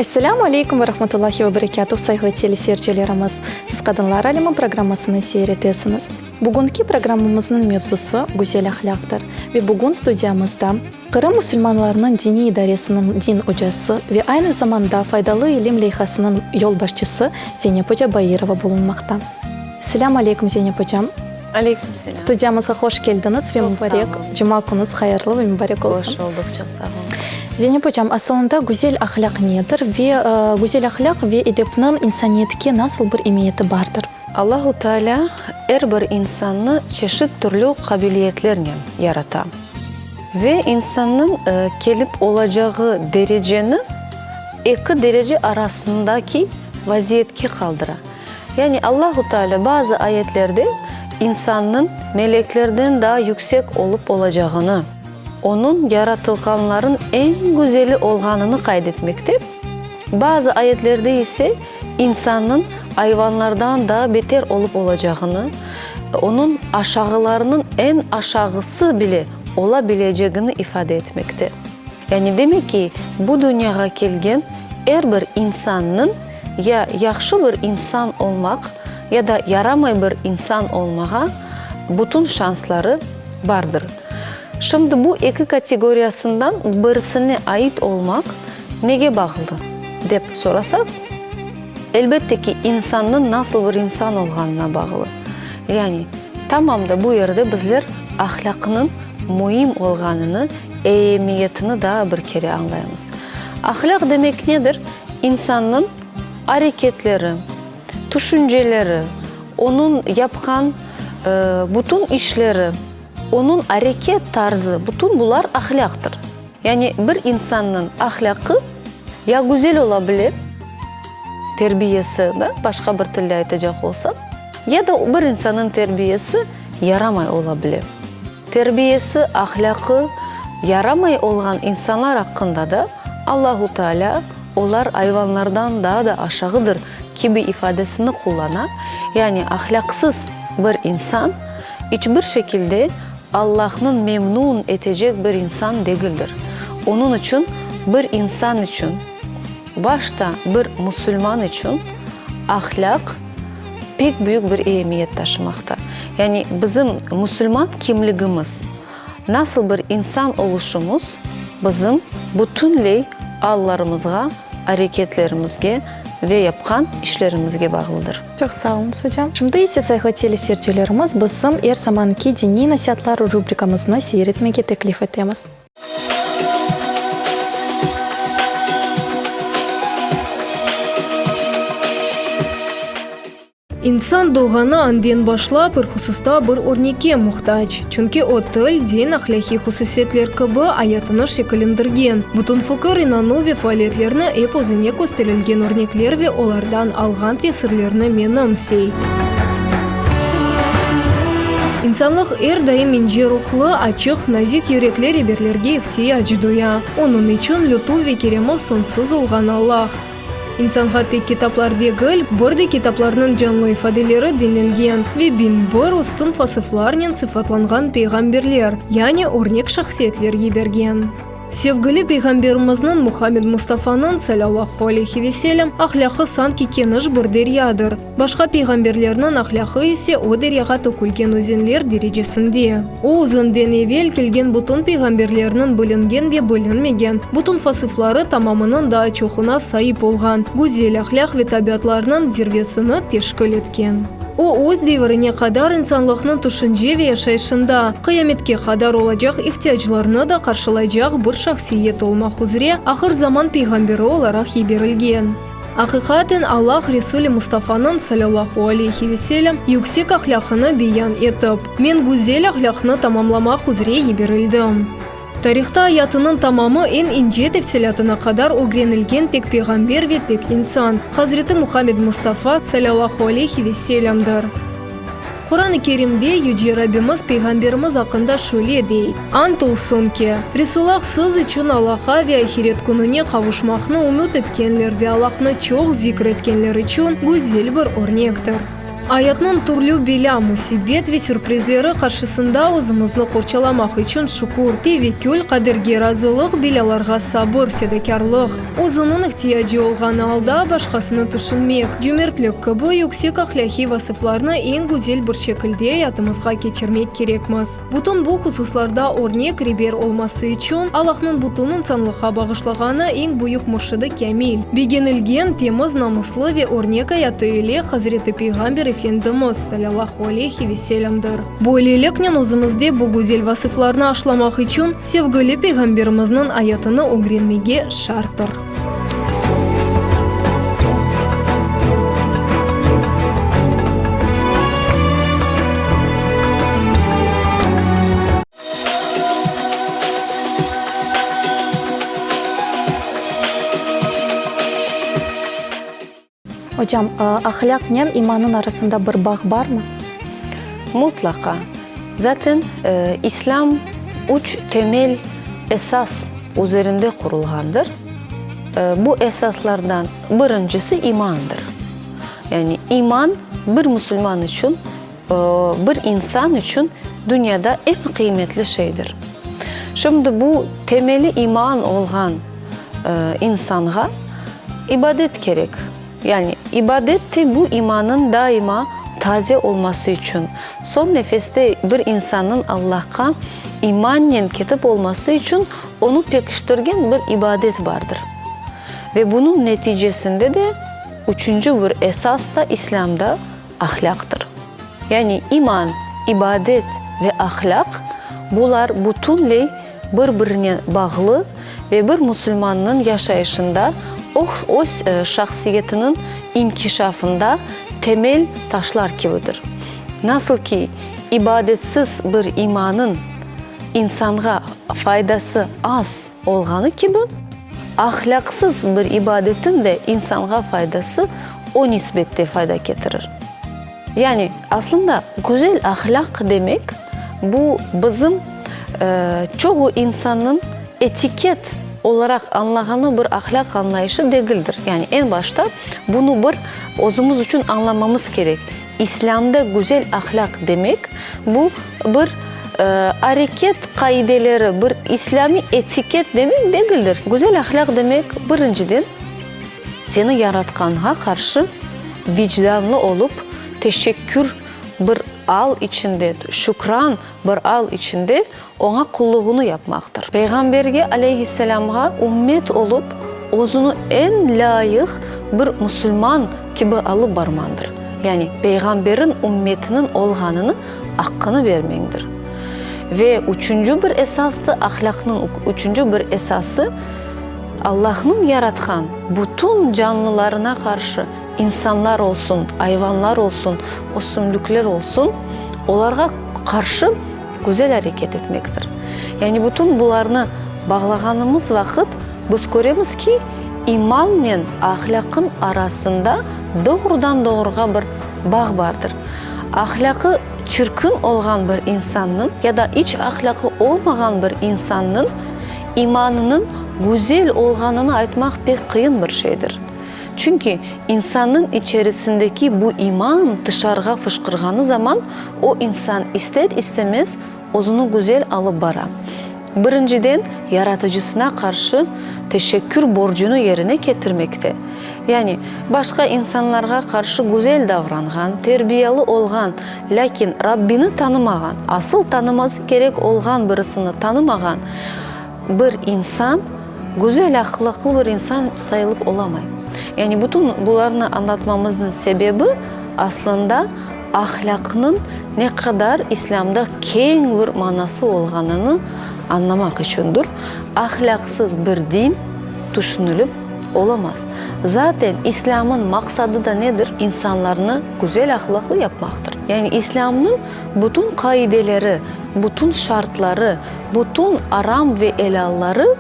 Assalamu alaikum ve rahmetullahi ve berekatuh saygı teleseyircilerimiz. Siz Kadınlar Alemi programmasını seyretesiniz. Bugünkü programımızın mevzusu güzel ahlaktır. Ve bugün stüdyamızda Kırım Müslümanlarının dini idaresinin din hocası ve aynı zamanda faydalı ilim leyhasının yol başçısı Zeynep Hoca Bayırova bulunmakta. Assalamu alaikum Zeynep Hocam. Aleykümselam. Stüdyamıza hoş geldiniz ve mübarek. Cuma gününüz hayırlı ve mübarek olsun. Hoş olduk, çok sağ olun. Zeynep Hocam, aslında güzel ahlak nedir ve güzel ahlak ve edepnin insaniyetke nasıl bir emniyeti vardır? Allahu Teala her bir insanı çeşit türlü kabiliyetlerle yaratan ve insanın gelip olacağı derecenin iki derece arasındaki vaziyetki kaldıra. Yani Allahu Teala bazı ayetlerde insanın meleklerden daha yüksek olup olacağını, onun yaratılganların en güzeli olganını kaydetmekte. Bazı ayetlerde ise insanın hayvanlardan daha beter olup olacağını, onun aşağılarının en aşağısı bile olabileceğini ifade etmekte. Yani demek ki bu dünyaya gelgen her bir insanın ya yaxşı bir insan olmak ya da yaramay bir insan olmağa bütün şansları vardır. Şimdi bu iki kategoriyasından birisine ait olmak neye bağlı deyip sorasak, elbette ki insanın nasıl bir insan olganına bağlı. Yani tamam da bu yerde bizler ahlakının mühim olganını, ehemmiyetini daha bir kere anlayamız. Ahlak demek nedir? İnsanın hareketleri, düşünceleri, onun yapkan bütün işleri, onun hareket tarzı, bütün bunlar ahlaktır. Yani bir insanın ahlakı ya güzel olabilir, terbiyesi de başka bir dille aytacak olsa, ya da bir insanın terbiyesi yaramay olabilir. Terbiyesi, ahlakı yaramay olan insanlar hakkında da Allahu Teala onlar hayvanlardan daha da aşağıdır gibi ifadesini kullanır. Yani ahlaksız bir insan hiçbir şekilde Allah'ın memnun edecek bir insan değildir. Onun için bir insan için, başta bir Müslüman için ahlak pek büyük bir ehemmiyet taşımakta. Yani bizim Müslüman kimliğimiz, nasıl bir insan oluşumuz bizim bütünlüğü Allah'ımızga, hareketlerimizge ve yapkan işlerimizge bağlıdır. Çok sağ olun hocam. Şimdi ise saygı teleseyircilerimiz bizim her zamanki dini nasihatlar rubrikamızını seyretmeye teklif etmemiz. İnsan doğanı andan başlap bir hususta bir örnekке muhtaç. Çünkü o til, din, ahlaki hususiyetler gibi hayatını şekillendirgen. Bütün fikir, inanı ve faaliyetlerini hep özüne gösterilgen örnekler ve onlardan algan tesirlerini menimsey. İnsanlık her daim ince ruhlu, açık, nazik yürekli eberlerge ihtiyaç duya. Onun için lütuf ve keremi sonsuz olgan Allah. İnsanға tek kitaplar değil, bir kitaplarının canlı ifadeleri dinilgen ve bin bir üstün fasıflarla sıfatlangan peygamberler, yani örnek şahsiyetler bergen. Sevgili Peygamberimizin Muhammed Mustafa'nın sallallahu aleyhi ve sellem ahlakı sanki geniş bir deryadır. Başka peygamberlerinin ahlakı ise o deryaga tökülgen özenler derecesinde. O özünden evvel kelgen bütün peygamberlerinin bilingen ve bilinmegen, bütün fasıfları tamamının daha çoğuna sahip olgan, güzel ahlak ve tabiatlarının zirvesini teşkil etken. O öz devrine kadar insanlığının düşünce ve yaşayışında kıyametke kadar olacak ihtiyaçlarını da karşılayacak bir şahsiyet olmak üzere ahir zaman peygamberi olarak yeberilgen. Hakikaten Allah Resulü Mustafa'nın sallallahu aleyhi ve sellem yüksek ahlakını beyan etip, men güzel ahlakını tamamlamak üzere yeberildim. Tarihte hayatının tamamı en ince tefsilatına kadar öğrenilgen tek peygamber ve tek insan Hazreti Muhammed Mustafa sallallahu aleyhi ve sellem'dir. Kur'an-ı Kerim'de Yüce Rabbimiz Peygamberimiz hakkında şöyle deyir: "Ant olsun ki, Resulullah siz için Allah'a ve ahiret gününe kavuşmakını umut etkenler ve Allah'ını çok zikretkenler için güzel bir örnektir." Hayatın türlü bela musibet ve sürprizleri karşısında özümüzni kurçalamak için şükür, tevekkül, kaderge razılık, belalarga sabır, fedakarlık, özünün ihtiyacı olgan halda başkasını düşünmek, cömertlik gibi yüksek ahlaki vasıflarını en güzel bir şekilde hayatımızga geçirmek gerekmez. Bütün bu hususlarda örnek riber olması için Allah'ın bütün insanlığa bağışlagаны en büyük mürşidi Kamil, beğenilgen, temiz, namuslu ve örnek hayatı ile Hazreti Peygamber Efendimiz sallallahu aleyhi ve sellem'dir. Bu iyilikle özümüzde bu güzel vasıflarını aşılamak için sevgili Peygamberimizin hayatını öğrenmeye şarttır. Hocam, ahlak ile imanın arasında bir bağ var mı? Mutlaka. Zaten İslam üç temel esas üzerinde kurulgandır. Bu esaslardan birincisi imandır. Yani iman bir Müslüman için, bir insan için dünyada en kıymetli şeydir. Şimdi bu temeli iman olgan insana ibadet gerek. Yani ibadette bu imanın daima taze olması için, son nefeste bir insanın Allah'a imanla ketip olması için onu pekiştirgen bir ibadet vardır. Ve bunun neticesinde de üçüncü bir esas da İslam'da ahlaktır. Yani iman, ibadet ve ahlak bunlar bütünle birbirine bağlı ve bir Müslümanın yaşayışında o şahsiyetinin inkişafında temel taşlar gibidir. Nasıl ki ibadetsiz bir imanın insana faydası az olganı gibi, ahlaksız bir ibadetin de insana faydası o nispette fayda getirir. Yani aslında güzel ahlak demek, bu bizim çoğu insanın etiket olarak anlağanı bir ahlak anlayışı değildir. Yani en başta bunu bir özümüz için anlamamız gerek. İslam'da güzel ahlak demek, bu bir hareket kaideleri, bir İslami etiket demek değildir. Güzel ahlak demek birinciden seni yaratkanha karşı vicdanlı olup teşekkür bir al içinde, şükran bir al içinde ona kulluğunu yapmaktır. Peygamberge aleyhisselam'a ümmet olup özünü en layık bir Müslüman gibi alıp barmandır. Yani peygamberin ümmetinin olganını hakkını vermendir. Ve üçüncü bir esas da ahlakının üçüncü bir esası Allah'ın yaratkan bütün canlılarına karşı insanlar olsun, hayvanlar olsun, ösümlükler olsun, onlara karşı güzel hareket etmektir. Yani bütün bunlarını bağlaganımız vakit biz göremiz ki iman ve ahlakın arasında doğrudan doğruga bir bağ vardır. Ahlakı çirkin olgan bir insanın ya da iç ahlakı olmayan bir insanın imanının güzel olganını aytmak pek kıyın bir şeydir. Çünkü insanın içerisindeki bu iman dışarıga fışkırganı zaman o insan ister istemez özünü güzel alıp bara. Birinciden yaratıcısına karşı teşekkür borcunu yerine getirmekte. Yani başka insanlara karşı güzel davrangan, terbiyeli olgan, lakin Rabbini tanımagan, asıl tanıması gerek olgan birisini tanımagan bir insan güzel ahlaklı bir insan sayılıp olamay. Yani bütün bunlarını anlatmamızın sebebi aslında ahlakının ne kadar İslam'da keng bir manası olganını anlamak içindir. Ahlaksız bir din düşünülüp olamaz. Zaten İslam'ın maksadı da nedir? İnsanlarını güzel ahlaklı yapmaktır. Yani İslam'ın bütün kaideleri, bütün şartları, bütün aram ve helalları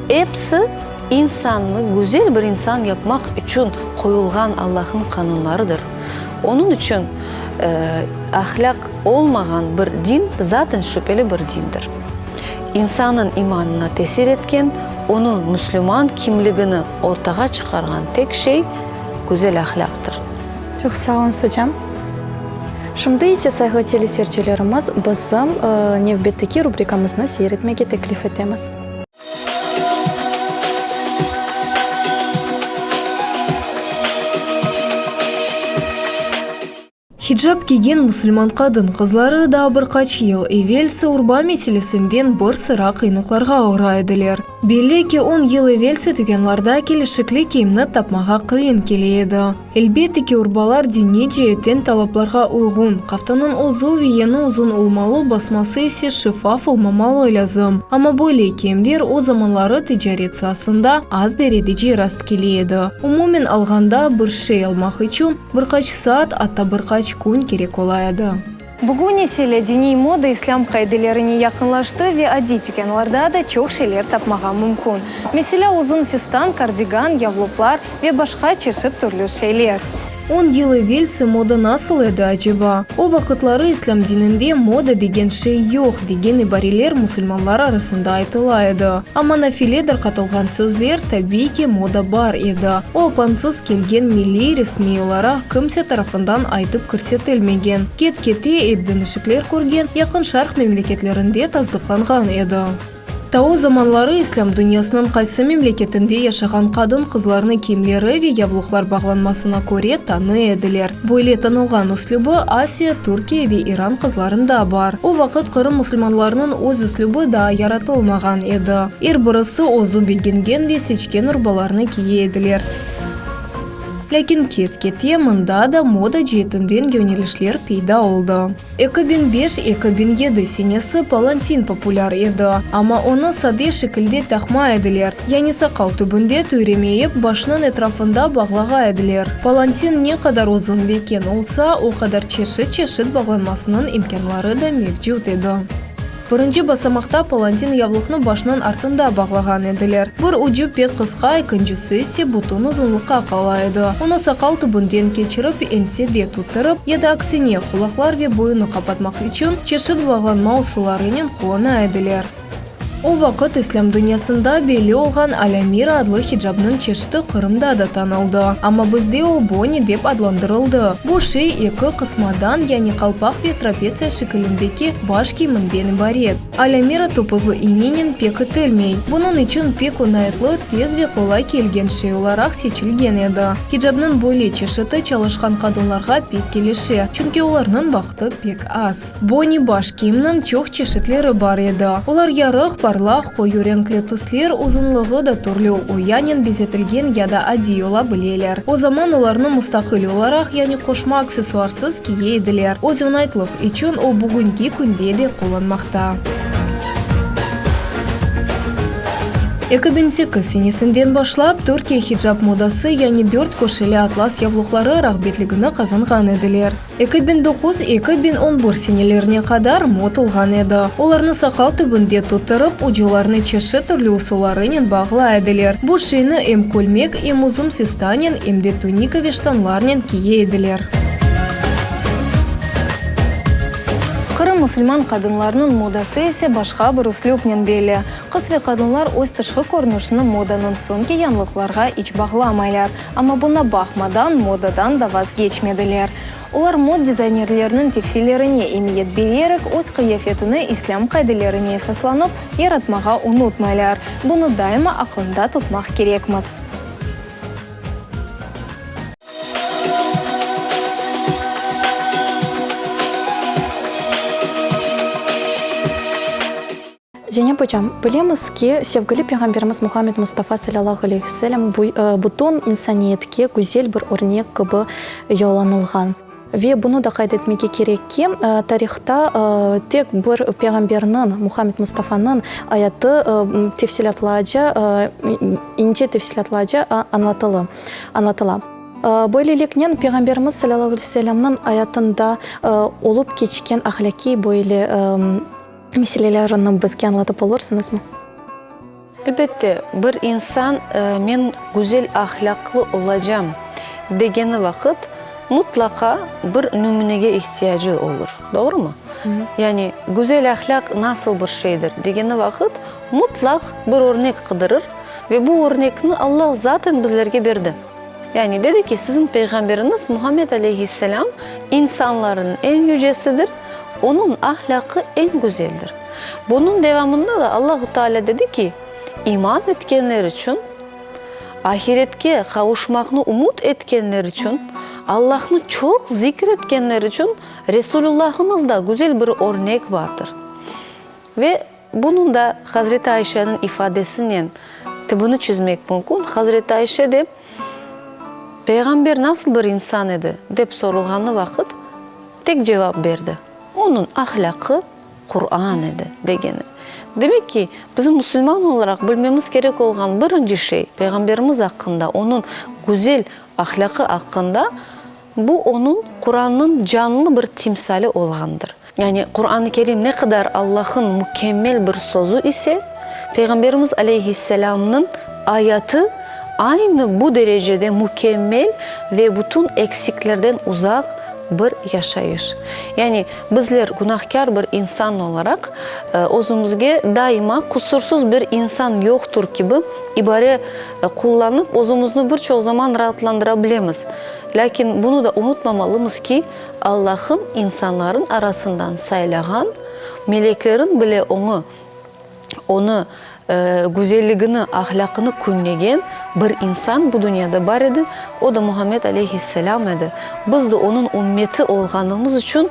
hepsi insanı güzel bir insan yapmak için koyulgan Allah'ın kanunlarıdır. Onun için ahlak olmayan bir din zaten şüpheli bir dindir. İnsanın imanına tesir etken, onun Müslüman kimliğini ortaya çıkaran tek şey güzel ahlaktır. Çok sağ olun hocam. Шымды ise сайғы телесерчелерimiz bizim nevbetteki rubrikamızını seyretmege teklif etemiz. Хиджаб киген мусульман қадын қызлары да бір ел евелсі урба меселесінден бір сыра қиыныкларға орайдылер. Белі ке 10 ел евелсі түгенларда келішіклі кейімні тапмаға қиын келеді. Әлбетті ке урбалар дене жиеттен талапларға ұйғын. Қафтанын озу виені ұзын олмалы басмасы есе шифаф олмамалы лазым. Ама бөлі кемдер о заманлары тижарет сасында аз дередеже раст келеді. Умумен алғанда бір шей алмақ үшін бірқач саат атта бірқач күн керек олайды. Бүгін еселі дини мода ислам қайдыларыне яқынлашты ве ади түкенларда да чоқ шелер тапмаға мүмкін. Меселі ұзын фистан, кардиган, явлуфлар ве башқа чешіп түрлі шейлер. 10 ел евелсі мода насыл еді ажыба. О вақытлары ислам динінде мода деген шей жоқ деген ибарелер мұсылманлар арасында айтылайды. Ама нафиледір қатылған сөзлер табике мода бар еді. О пансыз келген милли ресми олара кімсе тарафындан айтып көрсетілмеген. Кет-кете ебдінішіклер көрген яқын шарқ мемлекетлерінде таздықланған еді. Тау заманлары ислам дүниясының қайсы мемлекетінде яшаған қадын қызларының киімлері ве явлуқлар бағланмасына көре таны еділер. Бойле танылған үслубы Асия, Түркия ве Иран қызларында бар. О вақыт Қырым мұсылманларының өз үслубы да яратылмаған еді. Ер бұрысы озу бегенген ве сечкен ұрбаларыны кие еділер. Ләкин кет-кете мында да мода жетінден гөнелішлер пейда олды. 2005-2007 сенесі палантин популяр еді. Ама оны саде шекілде тақма еділер. Яни сақал түбінде төремейіп башының этрафында бағлаға еділер. Палантин не қадар ұзын бекен олса, о қадар чешіт бағланмасының имканлары да мевжут еді. Бірінші басамақта палантин явлықны башынан артында бағлаған еділер. Бір ұджу пек қысқа екіншісі есе бұтын ұзынлыққа қалайды. Оны сақал түбінден кечіріп, энседе тұттырып, еді аксине құлақлар ве бойыны қапатмақ үшін чешіт бағланма ұсыларының қуына еділер. О вақыт ислам дүниясында белі олған Алямира адлы хиджабның чешті Қырымда да танылды. Ама бізде о бони деп адландырылды. Бұл шей екі қысмадан, яни қалпақ ве трапеция шекіліндекі баш киімінден барет. Алямира топызлы именен пек ütілмей. Бұның үшін пек ұнайтлы тез ве қолай келген шей оларақ сечілген еді. Хиджабның бойле чешіті чалышқан қадынларға пек келеші, чүнке оларның бақты пек аз. Бони баш киімнің чоқ чешітлері бар еді. Олар ярық барлақ қою ренклі түслер ұзынлығы да түрлі оянен безетілген яда ади ола білелер. О заман оларны мұстақыл оларақ, яни қошма аксессуарсыз кие еділер. О зонайтлық üçün о бүгінгі күнде де қоланмақта. 2008 сенесінден башлап Түркия хиджаб модасы, яни 4 көшілі атлас явлуқлары рағбетлігіні қазанған еділер. 2009-2011 сенелеріне қадар мод олған еді. Оларны сақал түбінде тұттырып, ұжыларны чеші түрлі ұсуларының бағла еділер. Бұл шейні ем көлмек, ем ұзын фистанен, емде туника вештанларнен кие еділер. Қырым мұсылман қадынларының модасы есе башқа бір үслюпнен белі. Қыз ве қадынлар өз тышқы көрінушіні моданың сонки янлықларға іч бағламайлар. Ама бұна бақмадан модадан да вазгечмеділер. Олар мод дизайнерлерінің тефсилеріне емиет берерік, өз қияфетіні ислам қайдылеріне сасланып, яратмаға ұнытмайлар. Бұны дайыма ақылында тұтмақ керекміз. Жене бочам, білеміз ке севгілі пейғамберіміз Мұхаммед Мустафа саллаллаху алейхи салям бұтын инсаниетке гүзел бір өрнек кыбы йоланылған. Ве бұны да қайда етмеге керекке тарихта тек бір пейғамберінің Мұхаммед Мустафаның аяты инче тефсилатлажа анлатыла. Бойлелекнен пейғамберіміз саллаллаху алейхи салямның аятында олып кечкен ахляки бойле меселелерін бізге аңлатып олырсыңыз ма? Әлбетте, бір инсан мен güzel ахлақлы olacağım дегені вақыт mutlaka bir nümunege ihtiyacı olur. Doğru mu? Yani güzel ahlak nasıl bir şeydir degeni vakit mutlak bir örnek kıdırır ve bu örnekini Allah zaten bizlerge berdi. Yani dedi ki sizin peygamberiniz Muhammed Aleyhisselam insanların en yücesidir. Onun ahlakı en güzeldir. Bunun devamında da Allahu Teala dedi ki iman etkenler için, ahiretke kavuşmakını umut etkenler için, Allah'ını çok zikretkenler için Resulullah'ımızda güzel bir örnek vardır. Ve bunun da Hazreti Ayşe'nin ifadesiyle bunu çizmek mümkün. Hazreti Ayşe de peygamber nasıl bir insan idi deyip sorulğanı vakit tek cevap verdi. Onun ahlakı Kur'an idi degeni. Demek ki bizim Müslüman olarak bilmemiz gerek olan birinci şey peygamberimiz hakkında, onun güzel ahlakı hakkında bu onun Kur'an'ın canlı bir timsali olgandır. Yani Kur'an-ı Kerim ne kadar Allah'ın mükemmel bir sözü ise Peygamberimiz Aleyhisselam'ın ayatı aynı bu derecede mükemmel ve bütün eksiklerden uzak bir yaşayış. Yani bizler günahkar bir insan olarak özümüzge daima kusursuz bir insan yoktur gibi ibare kullanıp özümüzü birçok zaman rahatlandırabilemiz. Lakin bunu da unutmamalıyız ki Allah'ın insanların arasından saylagan, meleklerin bile onu güzelliğini, ahlakını künlegen bir insan bu dünyada var idi. O da Muhammed Aleyhisselam idi. Biz de onun ümmeti olganımız için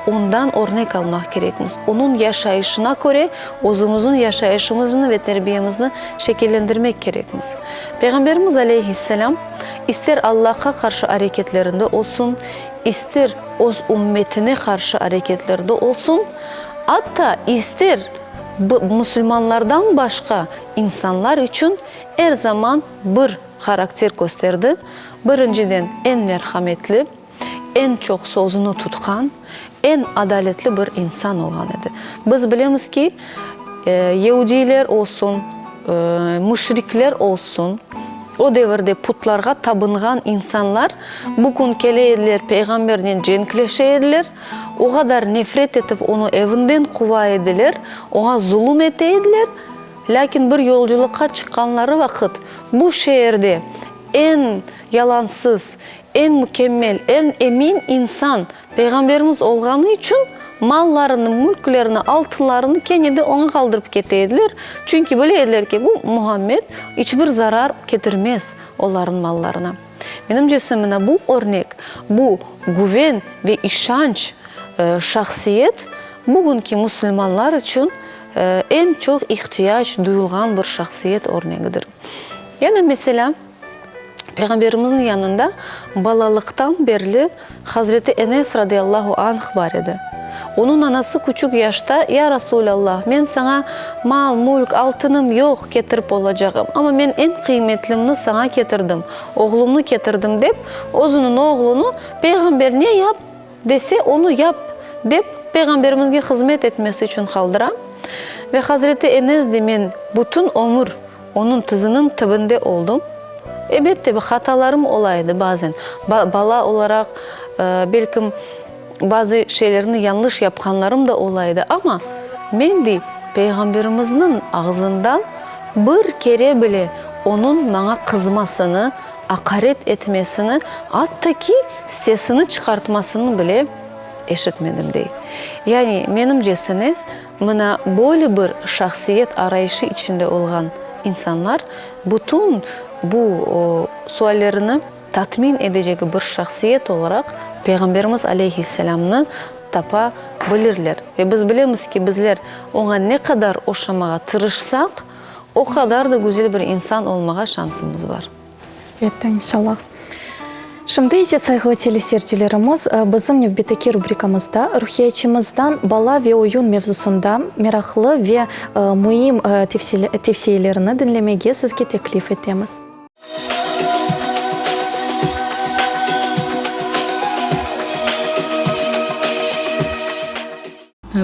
ondan örnek almak gerekmiz. Onun yaşayışına göre özümüzün yaşayışımızı ve terbiyemizi şekillendirmek gerekmiz. Peygamberimiz Aleyhisselam ister Allah'a karşı hareketlerinde olsun, ister öz ümmetine karşı hareketlerinde olsun, hatta ister Müslümanlardan başka insanlar için her zaman bir karakter gösterdi. Birinciden en merhametli, en çok sözünü tutkan, en adaletli bir insan olan idi. Biz bilemiz ki Yahudiler olsun, müşrikler olsun, o devirde putlarga tabıngan insanlar bugün keleydiler, peygamberden cenkleşeydiler. O kadar nefret edip onu evinden kuva ediler, ona zulüm eteydiler. Lakin bir yolculukka çıkanları vakit bu şehirde en yalansız, en mükemmel, en emin insan peygamberimiz olganı için mallarını, mülklerini, altınlarını kendi ona kaldırıp keteydiler. Çünkü bileydiler ki bu Muhammed hiçbir zarar getirmez onların mallarına. Benim cesimine bu örnek, bu güven ve işanç şahsiyet bugünkü Müslümanlar için en çok ihtiyaç duyulgan bir şahsiyet örneğidir. Yani mesela Peygamberimizin yanında balalıktan beri Hazreti Enes radıyallahu anh var idi. Onun anası küçük yaşta ya Resulallah ben sana mal, mülk, altınım yok getirip olacağım ama ben en kıymetlimini sana getirdim, oğlumu getirdim deyip özünün oğlunu peygamber ne yap dese onu yap deyip peygamberimizge hizmet etmesi için kaldıram. Ve Hazreti Enes de men bütün ömür onun tızının tibinde oldum. Elbette bir hatalarım olaydı bazen. Bala olarak belki bazı şeylerini yanlış yapkanlarım da olaydı ama men de peygamberimizin ağzından bir kere bile onun bana kızmasını, hakaret etmesini, hatta ki sesini çıkartmasını bile eşitmedim değil. Yani menimcesine bana böyle bir şahsiyet arayışı içinde olan insanlar bütün bu suallerini tatmin edecek bir şahsiyet olarak Peygamberimiz Aleyhisselam'ını tapabilirler. Ve biz bilemiz ki bizler ona ne kadar oşamaya tırışsak o kadar da güzel bir insan olmaya şansımız var. Evet, inşallah. Şimdi ise saygılı teleseyircilerimiz bizim növbeteki rubrikamızda ruhiyatçımızdan bala ve oyun mevzusunda meraklı ve mühim tavsiyelerini dinlemeye sizge teklif etmemiz.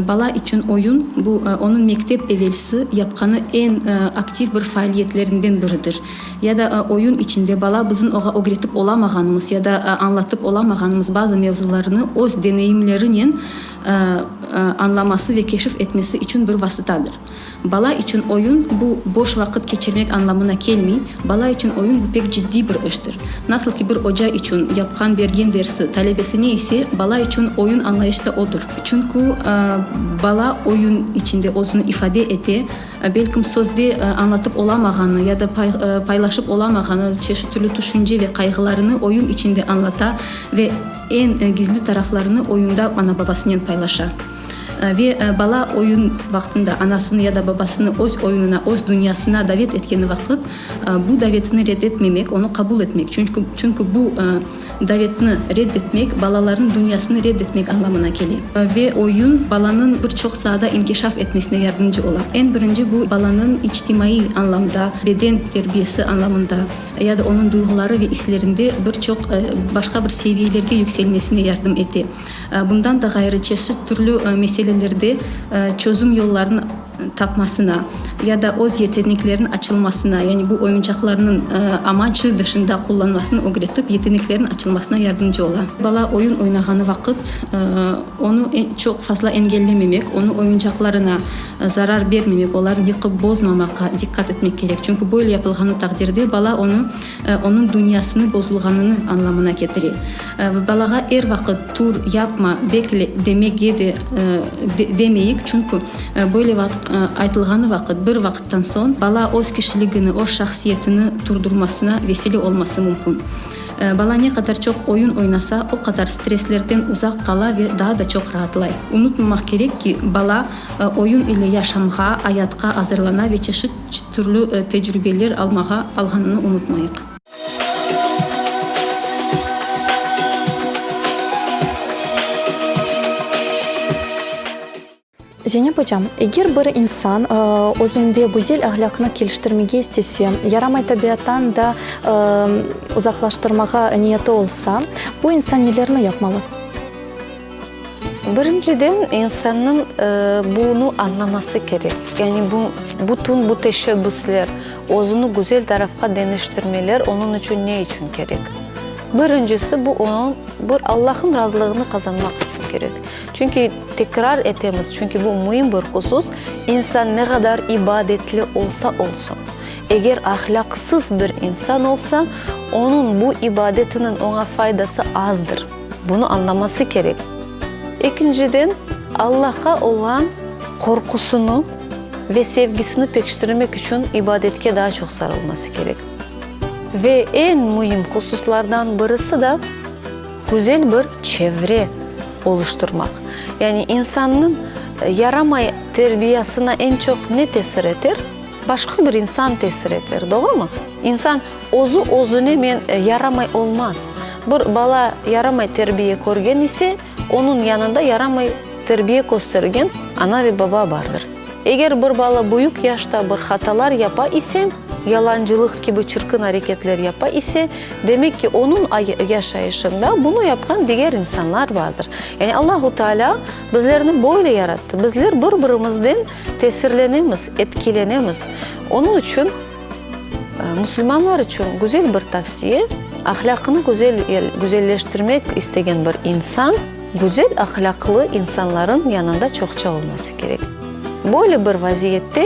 Bala için oyun bu onun mektep evvelsi yapkanı en aktif bir faaliyetlerinden biridir. Ya da oyun içinde bala bizim oğa öğretip olamağanımız ya da anlatıp olamağanımız bazı mevzularını öz deneyimlerinin anlaması ve keşif etmesi için bir vasıtadır. Bala için oyun bu boş vakit geçirmek anlamına gelmiyor. Bala için oyun bu pek ciddi bir iştir. Nasıl ki bir hoca için yapkan bergen dersi talebesi neyse bala için oyun anlayışta odur. Çünkü bala oyun içinde özünü ifade ete, belki sözde anlatıp olamağını ya da paylaşıp olamağını, çeşitli düşünce ve kaygılarını oyun içinde anlata ve en gizli taraflarını oyunda ana babasıyla paylaşar. Ve bala oyun vaktinde anasını ya da babasını öz oyununa, öz dünyasına davet ettiği vakit bu davetini reddetmemek, onu kabul etmek. Çünkü bu davetini reddetmek, balaların dünyasını reddetmek anlamına geliyor. Ve oyun balanın birçok sahada inkişaf etmesine yardımcı olur. En birinci bu balanın içtimai anlamda, beden terbiyesi anlamında ya da onun duyguları ve hislerinde birçok başka bir seviyelerge yükselmesine yardım etti. Bundan da gayrı çeşitli türlü meselelerde çözüm yollarını tapmasına ya da öz yeteneklerin açılmasına, yani bu oyuncaklarının amacı dışında kullanmasını öğretip yeteneklerin açılmasına yardımcı olan. Bala oyun oynağanı vakit onu çok fazla engellememek, onu oyuncaklarına zarar vermemek, onları yıkıp bozmamaka dikkat etmek gerek. Çünkü böyle yapılğanı takdirde bala onun dünyasını bozulğanını anlamına getirir. Balağa her vakit tur yapma, bekle demeye de demeyik. Çünkü böyle aytılğanı vakit bir vakitten son bala öz kişiliğini, öz şahsiyetini durdurmasına vesile olması mümkün. Bala ne kadar çok oyun oynasa o kadar streslerden uzak kala ve daha da çok rahatlay. Unutmamak gerek ki bala oyun ile yaşamğa, hayatqa hazırlana ve çeşitli türlü tecrübeler alğanını unutmayık. Zeynep hocam, eğer bir insan özünde güzel ahlakını geliştirmeye istese, yaramay tabiattan da uzaklaştırmaya niyeti olsa, bu insan nelerini yapmalı? Birinciden insanın bunu anlaması gerek. Yani bütün bu teşebbüsler, özünü güzel tarafka dönüştürmeler onun için ne için gerek? Birincisi bu onun Allah'ın razılığını kazanmak için gerek. Çünkü tekrar etemiz, çünkü bu mühim bir husus. İnsan ne kadar ibadetli olsa olsun, eğer ahlaksız bir insan olsa, onun bu ibadetinin ona faydası azdır. Bunu anlaması gerek. İkinciden, Allah'a olan korkusunu ve sevgisini pekiştirmek için ibadetke daha çok sarılması gerek. Ve en mühim hususlardan birisi de güzel bir çevre oluşturmak. Yani insanın yaramay terbiyesine en çok ne tesir eder? Başka bir insan tesir eder, doğru mu? İnsan özüne men yaramay olmaz. Bir bala yaramay terbiye görgen ise onun yanında yaramay terbiye göstergen ana ve baba vardır. Eğer bir bala büyük yaşta bir hatalar yapa ise, yalancılık gibi çirkin hareketler yapa ise, demek ki onun yaşayışında bunu yapan diğer insanlar vardır. Yani Allahu Teala bizlerini böyle yarattı. Bizler birbirimizden tesirlenemiz, etkilenemiz. Onun için Müslümanlar için güzel bir tavsiye, ahlakını güzelleştirmek isteyen bir insan, güzel ahlaklı insanların yanında çokça olması gerek. Böyle bir vaziyette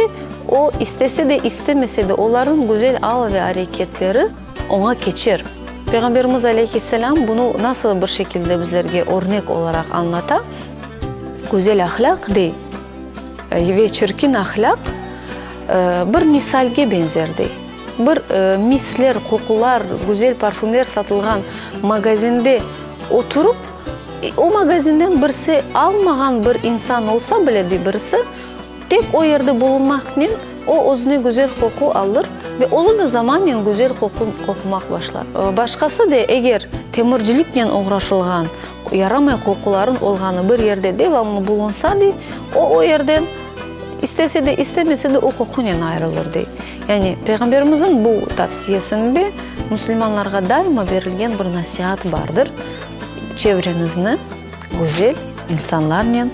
o istese de istemese de onların güzel al ve hareketleri ona geçer. Peygamberimiz Aleyhisselam bunu nasıl bir şekilde bizlerge örnek olarak anlata? Güzel ahlak değil ve çirkin ahlak bir misalge benzer değil. Bir misler, kokular, güzel parfümler satılgan magazinde oturup o magazinden birisi almayan bir insan olsa bile de birisi tek o yerde bulunmakla o özüne güzel koku alır ve o da zamanla güzel kokumak başlar. Başkası da eğer temircilikle uğraşılgan yaramay kokuların olğanı bir yerde devamlı bulunsa da o yerden istese de istemese de o kokuyla ayrılır değil. Yani Peygamberimizin bu tavsiyesinde Müslümanlara daima verilgen bir nasihat vardır. Çevrenizni güzel insanlarla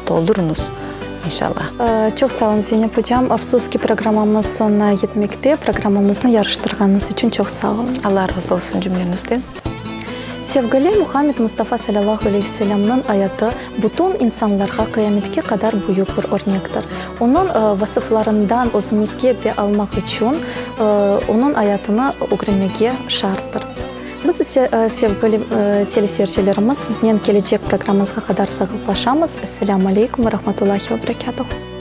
doldurunuz inşallah. Çok sağ olun Zeynep hocam. Afsus ki programımız sonuna yetmekte. Programımızı yarıştırganınız için çok sağ olun. Allah razı olsun cümlemizden. Sevgili Muhammed Mustafa sallallahu aleyhi ve sellem'nin ayatı bütün insanlarga kıyametke kadar büyük bir örnektir. Onun vasıflarından özümüzge de almak için onun ayatını öğrenmeye şarttır. Biz sevgili teleseyircilerimiz sizden gelecek programımıza kadar sağlıklaşamız. Esselamu aleykum ve rahmetullahi ve berekatuhu.